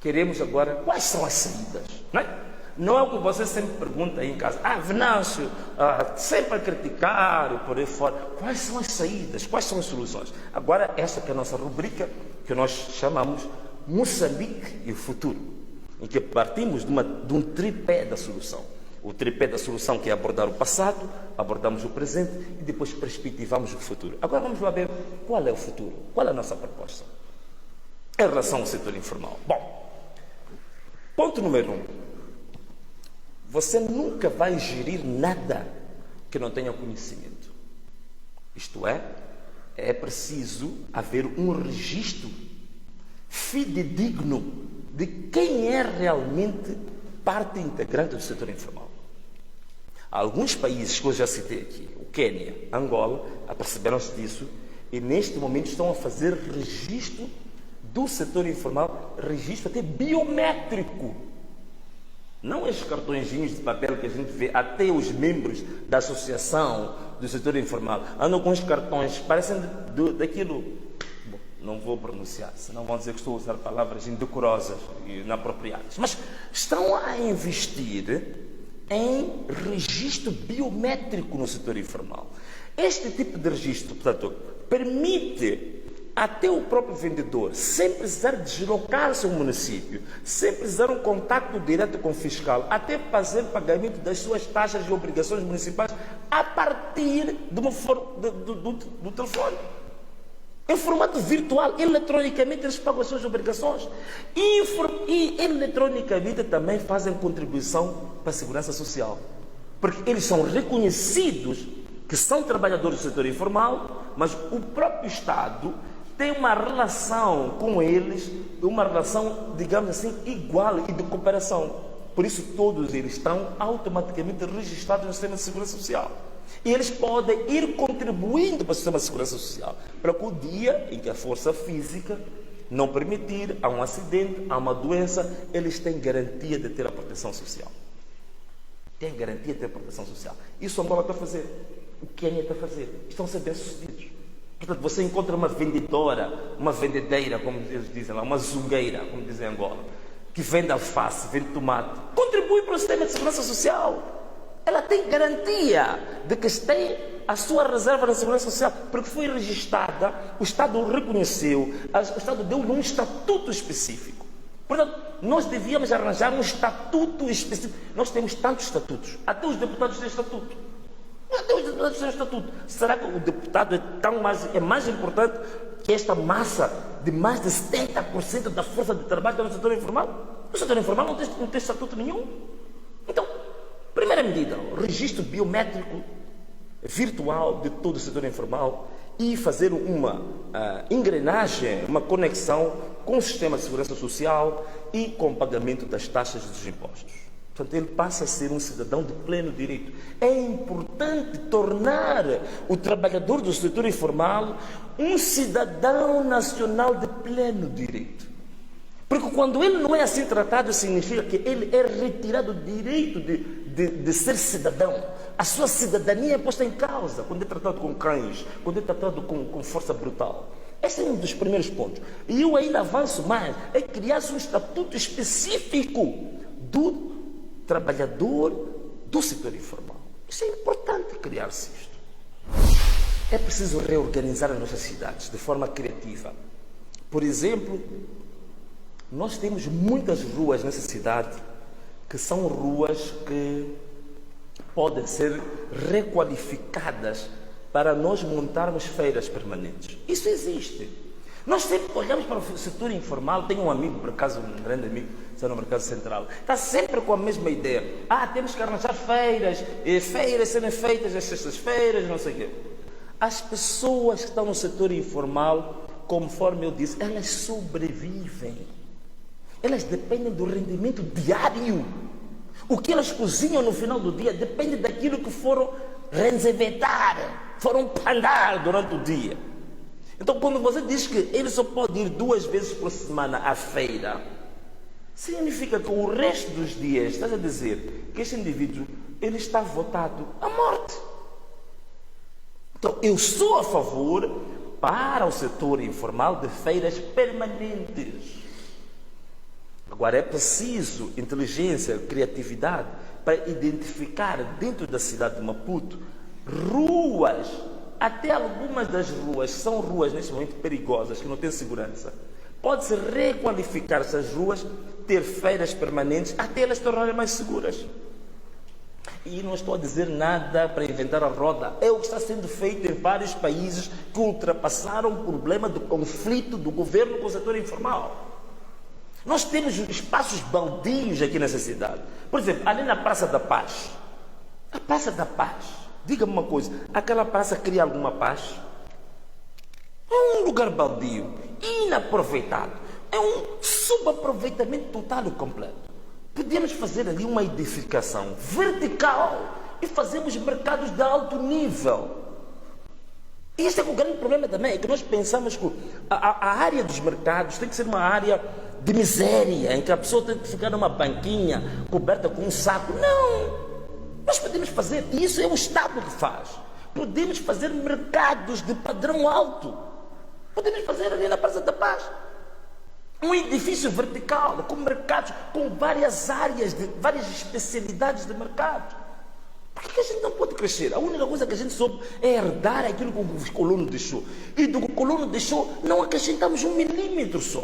queremos agora, quais são as saídas? Não é? Não é o que você sempre pergunta aí em casa. Venâncio, sempre a criticar e por aí fora. Quais são as saídas? Quais são as soluções? Agora, essa que é a nossa rubrica, que nós chamamos Moçambique e o Futuro, em que partimos de um tripé da solução. O tripé da solução que é abordar o passado, abordamos o presente e depois perspectivamos o futuro. Agora vamos lá ver qual é o futuro, qual é a nossa proposta em relação ao setor informal. Bom, ponto número 1. Você nunca vai gerir nada que não tenha conhecimento. Isto é preciso haver um registro fidedigno de quem é realmente parte integrante do setor informal. Há alguns países que eu já citei aqui, o Quênia, Angola, aperceberam-se disso e neste momento estão a fazer registro do setor informal, registro até biométrico. Não esses cartõezinhos de papel que a gente vê, até os membros da associação do setor informal andam com os cartões, parecem daquilo. Bom, não vou pronunciar, senão vão dizer que estou a usar palavras indecorosas e inapropriadas. Mas estão a investir em registro biométrico no setor informal. Este tipo de registro, portanto, permite até o próprio vendedor, sem precisar deslocar-se ao município, sem precisar um contato direto com o fiscal, até fazer pagamento das suas taxas e obrigações municipais a partir de do telefone. Em formato virtual, eletronicamente eles pagam as suas obrigações. E eletronicamente também fazem contribuição para a segurança social. Porque eles são reconhecidos que são trabalhadores do setor informal, mas o próprio Estado tem uma relação com eles, uma relação, digamos assim, igual e de cooperação. Por isso todos eles estão automaticamente registrados no sistema de segurança social. E eles podem ir contribuindo para o sistema de segurança social, para que o dia em que a força física não permitir, há um acidente, há uma doença, eles têm garantia de ter a proteção social. Têm garantia de ter a proteção social. Isso Angola está a fazer. O Quênia está a fazer. Estão a ser bem-sucedidos. Portanto, você encontra uma vendedora, uma vendedeira, como eles dizem lá, uma zungueira, como dizem em Angola, que vende alface, vende tomate, contribui para o sistema de segurança social. Ela tem garantia de que tem a sua reserva na segurança social, porque foi registrada, o Estado reconheceu, o Estado deu-lhe um estatuto específico. Portanto, nós devíamos arranjar um estatuto específico. Nós temos tantos estatutos, até os deputados têm estatuto. Até os deputados têm estatuto. Será que o deputado é mais importante que esta massa de mais de 70% da força de trabalho no setor informal? O setor informal não tem estatuto nenhum. Então, primeira medida, o registro biométrico virtual de todo o setor informal e fazer uma engrenagem, uma conexão com o sistema de segurança social e com o pagamento das taxas e dos impostos. Portanto, ele passa a ser um cidadão de pleno direito. É importante tornar o trabalhador do setor informal um cidadão nacional de pleno direito. Porque quando ele não é assim tratado, significa que ele é retirado do direito de ser cidadão. A sua cidadania é posta em causa quando é tratado com cães, quando é tratado com força brutal. Esse é um dos primeiros pontos. E eu ainda avanço mais, é criar-se um estatuto específico do trabalhador do setor informal. Isso é importante criar-se isto. É preciso reorganizar as nossas cidades de forma criativa. Por exemplo, nós temos muitas ruas nessa cidade que são ruas que podem ser requalificadas para nós montarmos feiras permanentes. Isso existe. Nós sempre olhamos para o setor informal. Tenho um amigo, por acaso, um grande amigo, está no Mercado Central, está sempre com a mesma ideia. Temos que arranjar feiras, e feiras serem feitas às sextas-feiras, não sei o quê. As pessoas que estão no setor informal, conforme eu disse, elas sobrevivem. Elas dependem do rendimento diário. O que elas cozinham no final do dia depende daquilo que foram renzevetar, foram pandar durante o dia. Então, quando você diz que ele só pode ir 2 vezes por semana à feira, significa que o resto dos dias, estás a dizer que este indivíduo, ele está votado à morte. Então, eu sou a favor para o setor informal de feiras permanentes. Agora, é preciso inteligência, criatividade para identificar dentro da cidade de Maputo ruas, até algumas das ruas são ruas neste momento perigosas, que não têm segurança. Pode-se requalificar essas ruas, ter feiras permanentes, até elas se tornarem mais seguras. E não estou a dizer nada para inventar a roda. É o que está sendo feito em vários países que ultrapassaram o problema do conflito do governo com o setor informal. Nós temos espaços baldios aqui nessa cidade. Por exemplo, ali na Praça da Paz. A Praça da Paz. Diga-me uma coisa, aquela praça cria alguma paz? É um lugar baldio, inaproveitado. É um subaproveitamento total e completo. Podemos fazer ali uma edificação vertical e fazemos mercados de alto nível. E este é o grande problema também, é que nós pensamos que a área dos mercados tem que ser uma área de miséria, em que a pessoa tem que ficar numa banquinha coberta com um saco. Não! Nós podemos fazer, e isso é o Estado que faz. Podemos fazer mercados de padrão alto. Podemos fazer ali na Praça da Paz um edifício vertical, com mercados, com várias áreas, várias especialidades de mercado. Por que a gente não pode crescer? A única coisa que a gente soube é herdar aquilo que o colono deixou. E do que o colono deixou, não acrescentamos 1 milímetro só.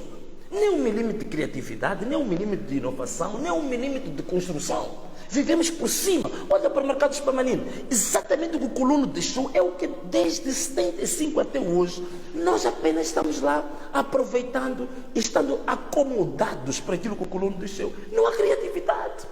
Nem 1 milímetro de criatividade, nem 1 milímetro de inovação, nem 1 milímetro de construção. Vivemos por cima. Olha para mercados permanentes. Exatamente o que o colono deixou é o que desde 75 até hoje nós apenas estamos lá aproveitando, estando acomodados para aquilo que o colono deixou. Não há criatividade.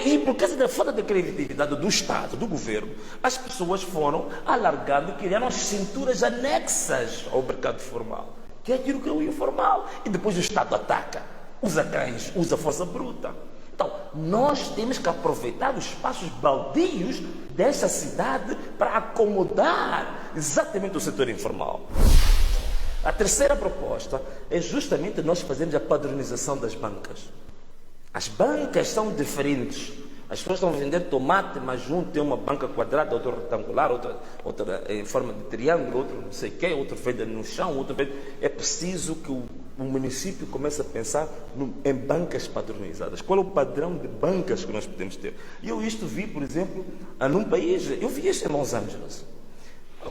E por causa da falta de criatividade do Estado, do governo, as pessoas foram alargando e criaram as cinturas anexas ao mercado formal, que é aquilo que é o informal. E depois o Estado ataca, usa cães, usa força bruta. Então, nós temos que aproveitar os espaços baldios desta cidade para acomodar exatamente o setor informal. A terceira proposta é justamente nós fazermos a padronização das bancas. As bancas são diferentes. As pessoas estão a vender tomate, mas um tem uma banca quadrada, outra retangular, outra em forma de triângulo, outro não sei o quê, outro feito no chão, outro feito... É preciso que o município comece a pensar em bancas padronizadas. Qual é o padrão de bancas que nós podemos ter? E eu isto vi, por exemplo, num país, eu vi isto em Los Angeles.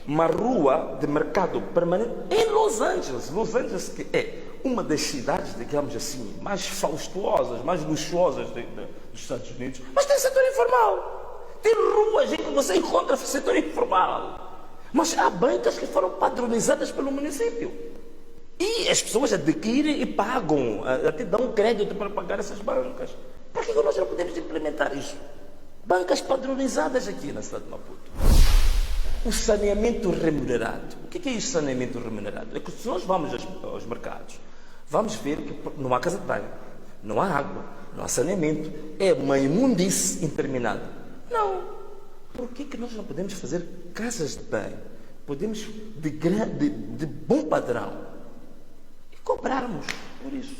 Uma rua de mercado permanente em Los Angeles. Los Angeles que é uma das cidades, digamos assim, mais faustuosas, mais luxuosas dos Estados Unidos, mas tem setor informal. Tem ruas em que você encontra setor informal. Mas há bancas que foram padronizadas pelo município. E as pessoas adquirem e pagam, até dão crédito para pagar essas bancas. Por que nós não podemos implementar isso? Bancas padronizadas aqui na cidade de Maputo. O saneamento remunerado. O que é isso, saneamento remunerado? É que se nós vamos aos mercados, vamos ver que não há casa de banho, não há água, não há saneamento. É uma imundice interminável. Não. Por que nós não podemos fazer casas de banho? Podemos de bom padrão e cobrarmos por isso.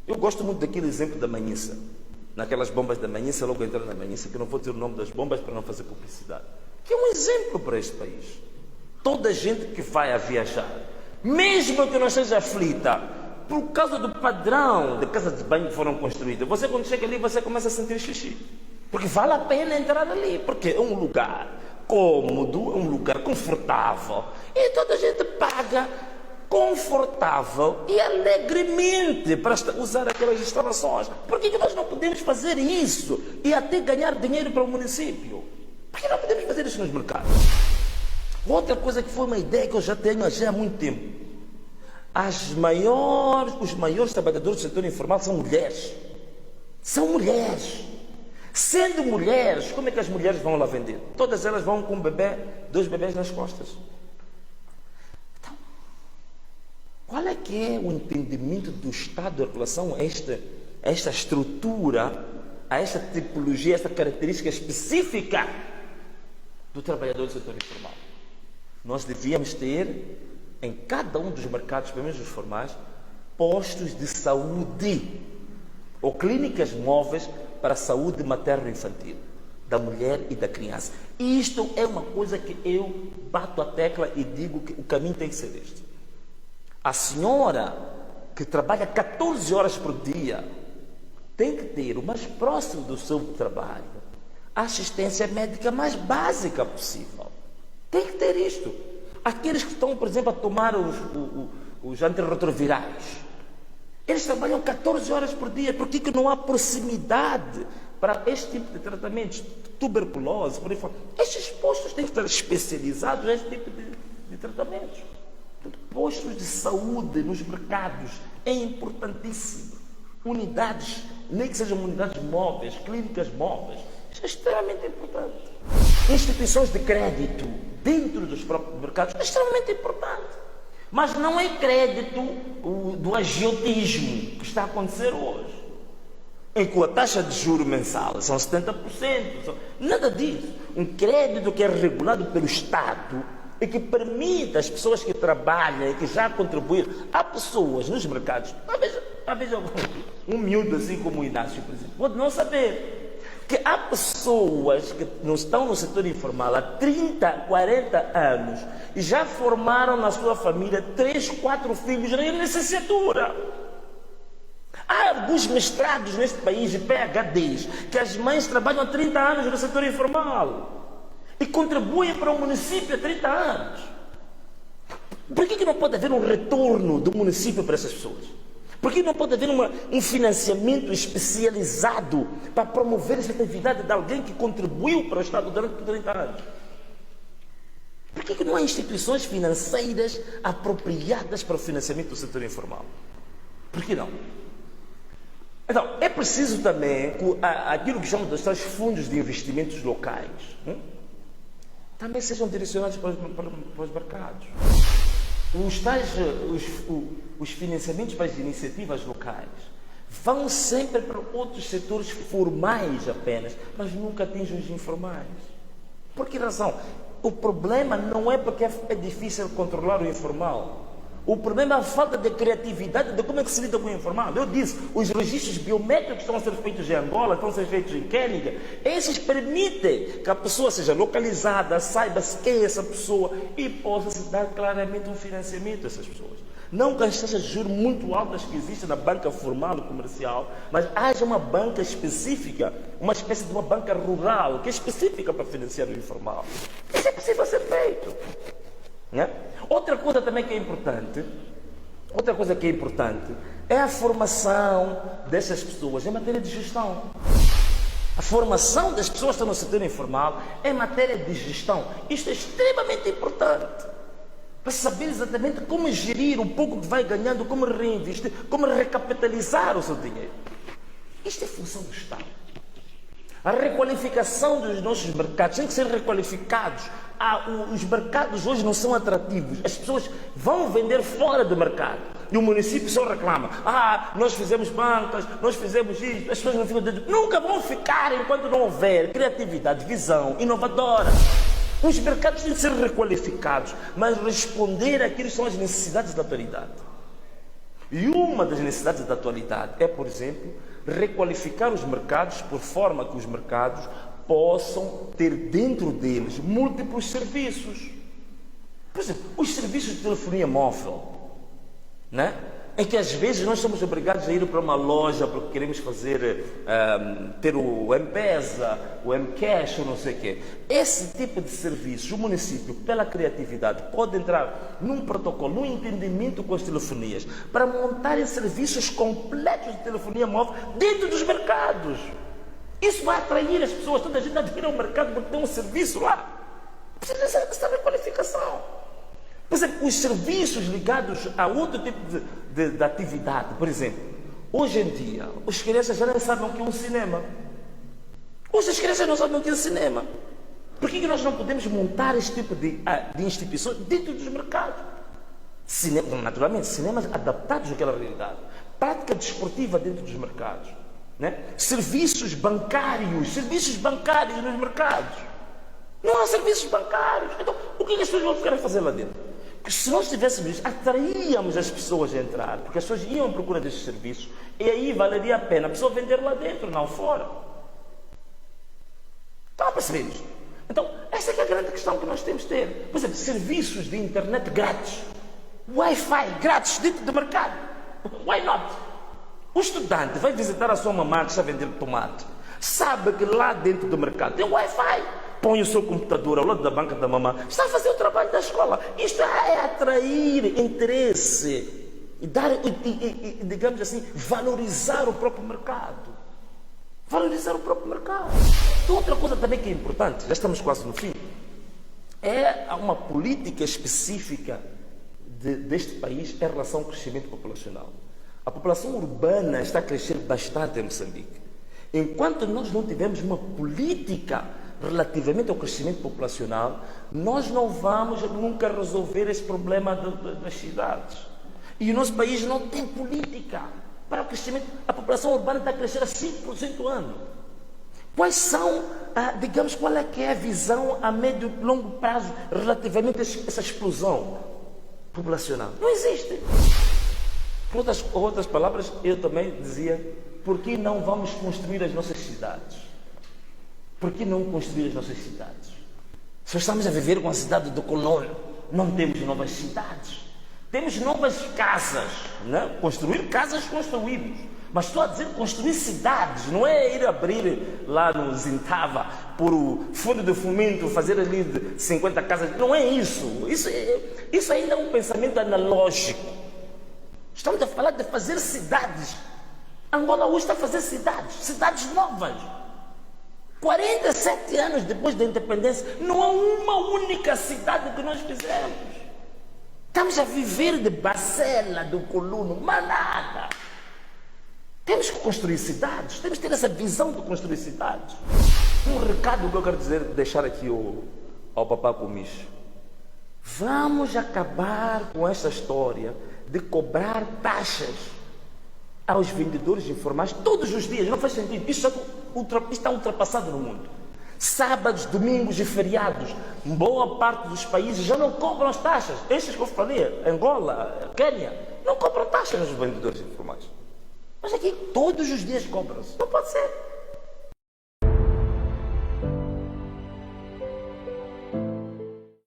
Eu gosto muito daquele exemplo da Manhissa. Naquelas bombas da Manhissa, logo entrando na Manhissa, que eu não vou dizer o nome das bombas para não fazer publicidade. Que é um exemplo para este país. Toda gente que vai a viajar, mesmo que não esteja aflita, por causa do padrão de casas de banho que foram construídas, você quando chega ali, você começa a sentir xixi. Porque vale a pena entrar ali, porque é um lugar cômodo, é um lugar confortável, e toda a gente paga confortável e alegremente para usar aquelas instalações. Por que nós não podemos fazer isso e até ganhar dinheiro para o município? Por que não podemos fazer isso nos mercados? Outra coisa que foi uma ideia que eu já tenho há muito tempo. Os maiores trabalhadores do setor informal são mulheres. São mulheres. Sendo mulheres, como é que as mulheres vão lá vender? Todas elas vão com um bebê, 2 bebés nas costas. Então, qual é que é o entendimento do Estado em relação a esta estrutura, a esta tipologia, esta característica específica do trabalhador do setor informal? Nós devíamos ter, em cada um dos mercados, pelo menos os formais, postos de saúde ou clínicas móveis para a saúde materno-infantil da mulher e da criança. E isto é uma coisa que eu bato a tecla e digo que o caminho tem que ser este. A senhora que trabalha 14 horas por dia, tem que ter o mais próximo do seu trabalho a assistência médica mais básica possível. Tem que ter isto. Aqueles que estão, por exemplo, a tomar os antirretrovirais, eles trabalham 14 horas por dia. Por que não há proximidade para este tipo de tratamentos? Tuberculose, por aí fora. Estes postos têm que estar especializados neste tipo de tratamentos. Postos de saúde nos mercados é importantíssimo. Unidades, nem que sejam unidades móveis, clínicas móveis, isso é extremamente importante. Instituições de crédito dentro dos próprios mercados é extremamente importante. Mas não é crédito do agiotismo que está a acontecer hoje, em que a taxa de juros mensal são 70%. Nada disso. Um crédito que é regulado pelo Estado e que permite às pessoas que trabalham e que já contribuíram. Há pessoas nos mercados, talvez um miúdo assim como o Inácio, por exemplo, pode não saber que há pessoas que não estão no setor informal há 30, 40 anos e já formaram na sua família 3, 4 filhos na licenciatura. Há alguns mestrados neste país, de PhDs, que as mães trabalham há 30 anos no setor informal e contribuem para o município há 30 anos. Por que não pode haver um retorno do município para essas pessoas? Por que não pode haver um financiamento especializado para promover essa atividade de alguém que contribuiu para o Estado durante 30 anos? Por que não há instituições financeiras apropriadas para o financiamento do setor informal? Por que não? Então, é preciso também aquilo que chamam de tais fundos de investimentos locais também sejam direcionados para os mercados. Os financiamentos para as iniciativas locais vão sempre para outros setores formais apenas, mas nunca atingem os informais. Por que razão? O problema não é porque é difícil controlar o informal. O problema é a falta de criatividade de como é que se lida com o informal. Eu disse, os registros biométricos estão a ser feitos em Angola, estão a ser feitos em Quênia. Esses permitem que a pessoa seja localizada, saiba-se quem é essa pessoa e possa-se dar claramente um financiamento a essas pessoas. Não com as taxas de juros muito altas que existem na banca formal e comercial, mas haja uma banca específica, uma espécie de uma banca rural, que é específica para financiar o informal. Isso é possível ser feito. Né? Outra coisa também que é importante, é a formação dessas pessoas em matéria de gestão. A formação das pessoas que estão no setor informal em matéria de gestão. Isto é extremamente importante. Para saber exatamente como gerir o pouco que vai ganhando, como reinvestir, como recapitalizar o seu dinheiro. Isto é função do Estado. A requalificação dos nossos mercados tem que ser requalificados. Os mercados hoje não são atrativos. As pessoas vão vender fora do mercado. E o município só reclama. Nós fizemos bancas, nós fizemos isto. As pessoas não ficam dentro. Nunca vão ficar enquanto não houver criatividade, visão inovadora. Os mercados têm que ser requalificados, mas responder àquilo que são as necessidades da atualidade. E uma das necessidades da atualidade é, por exemplo, requalificar os mercados por forma que os mercados possam ter dentro deles múltiplos serviços. Por exemplo, os serviços de telefonia móvel, né? Em que às vezes nós somos obrigados a ir para uma loja porque queremos ter o M-Pesa, o M-Cash ou não sei o quê. Esse tipo de serviços, o município, pela criatividade, pode entrar num protocolo, num entendimento com as telefonias, para montarem serviços completos de telefonia móvel dentro dos mercados. Isso vai atrair as pessoas, toda a gente adquire ao mercado porque tem um serviço lá. Precisa dessa requalificação. Por exemplo, os serviços ligados a outro tipo de atividade, por exemplo, hoje em dia, as crianças já não sabem o que é um cinema. Hoje as crianças não sabem o que é um cinema. Por que nós não podemos montar este tipo de instituições dentro dos mercados? Naturalmente, cinemas adaptados àquela realidade. Prática desportiva dentro dos mercados. Né? Serviços bancários nos mercados. Não há serviços bancários. Então, o que as pessoas vão ficar a fazer lá dentro? Porque se nós tivéssemos isso, atraíamos as pessoas a entrar, porque as pessoas iam à procura desses serviços, e aí valeria a pena a pessoa vender lá dentro, não fora. Estão a perceber isto? Então, essa é que é a grande questão que nós temos de ter. Por exemplo, serviços de internet grátis, Wi-Fi grátis dentro do mercado. Why not? O estudante vai visitar a sua mamãe que está vendendo tomate. Sabe que lá dentro do mercado tem Wi-Fi. Põe o seu computador ao lado da banca da mamãe. Está a fazer o trabalho da escola. Isto é atrair interesse. E dar, digamos assim, valorizar o próprio mercado. Valorizar o próprio mercado. Então, outra coisa também que é importante, já estamos quase no fim, é uma política específica deste país em relação ao crescimento populacional. A população urbana está a crescer bastante em Moçambique. Enquanto nós não tivermos uma política relativamente ao crescimento populacional, nós não vamos nunca resolver esse problema das cidades. E o nosso país não tem política para o crescimento. A população urbana está a crescer a 5% ano. Quais são, digamos, qual é que é a visão a médio e longo prazo relativamente a essa explosão populacional? Não existe. Por outras palavras, eu também dizia, por que não vamos construir as nossas cidades? Por que não construir as nossas cidades? Se estamos a viver com a cidade do colono, não temos novas cidades. Temos novas casas, né? Construir casas construímos. Mas estou a dizer construir cidades, não é ir abrir lá no Zintava, por o fundo de fomento, fazer ali de 50 casas. Não é isso. Isso ainda é um pensamento analógico. Estamos a falar de fazer cidades. Angola hoje está a fazer cidades novas. 47 anos depois da independência, não há uma única cidade que nós fizemos. Estamos a viver de Bacela, do Coluno, mas nada. Temos que construir cidades, temos que ter essa visão de construir cidades. Um recado que eu quero deixar aqui ao Papá Comicho. Vamos acabar com esta história de cobrar taxas aos vendedores informais todos os dias. Não faz sentido. Isso está ultrapassado no mundo. Sábados, domingos e feriados, boa parte dos países já não cobram as taxas. Estes que eu falei, Angola, Quênia, não cobram taxas nos vendedores informais. Mas aqui todos os dias cobram-se. Não pode ser.